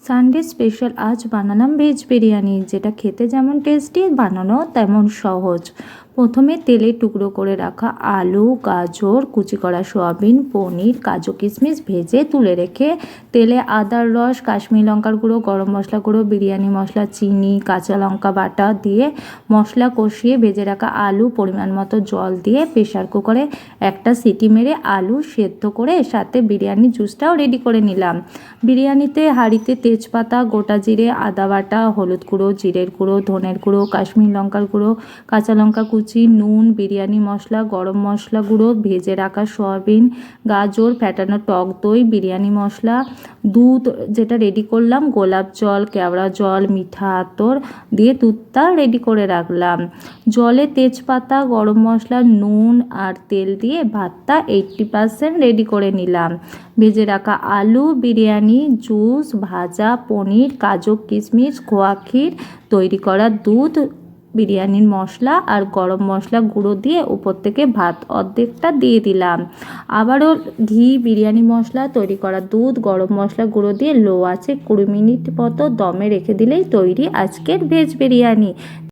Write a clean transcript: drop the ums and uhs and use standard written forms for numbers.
Sunday special আজ বানালাম veg biryani, যেটা খেতে যেমন টেস্টি বানানো তেমন সহজ। প্রথমে তেলে টুকরো করে রাখা আলু, গাজর, কুচি করা সয়াবিন, পনির, কাজু কিশমিশ ভেজে তুলে রেখে তেলে আদার রস, কাশ্মীরি লঙ্কার গুঁড়ো, গরম মশলা গুঁড়ো, বিরিয়ানি মশলা, চিনি, কাঁচা লঙ্কা বাটা দিয়ে মশলা কষিয়ে ভেজে রাখা আলু, পরিমাণ মতো জল দিয়ে প্রেশার কুকারে একটা সিটি মেরে আলু সেদ্ধ করে সাথে বিরিয়ানি জুসটাও রেডি করে নিলাম। বিরিয়ানিতে হাঁড়িতে তেজপাতা, গোটা জিরে, আদা বাটা, হলুদ গুঁড়ো, জিরের গুঁড়ো, ধনের গুঁড়ো, কাশ্মীরি লঙ্কার গুঁড়ো, কাঁচা লঙ্কা কুচি, নুন, বিরিয়ানি মশলা, গরম মশলা গুঁড়ো, ভেজে রাখা সয়াবিন, গাজর, ফ্যাটানো টক দই, বিরিয়ানি মশলা, দুধ যেটা রেডি করলাম, গোলাপ জল, কেওড়া জল, মিঠা আতর দিয়ে দুধটা রেডি করে রাখলাম। জলে তেজপাতা, গরম মশলা, নুন আর তেল দিয়ে ভাতটা 80% রেডি করে নিলাম। ভেজে রাখা আলু, বিরিয়ানি জুস, ভাজা পনির, কাজু কিশমিশ, খোয়া ক্ষীর, তৈরি করা দুধ, বিরিয়ানির মশলা আর গরম মশলা গুঁড়ো দিয়ে উপর থেকে ভাত অর্ধেকটা দিয়ে দিলাম। আবারও ঘি, বিরিয়ানি মশলা, তৈরি করা দুধ, গরম মশলা গুঁড়ো দিয়ে লো আছে 20 মিনিট মতো দমে রেখে দিলেই তৈরি আজকের ভেজ বিরিয়ানি।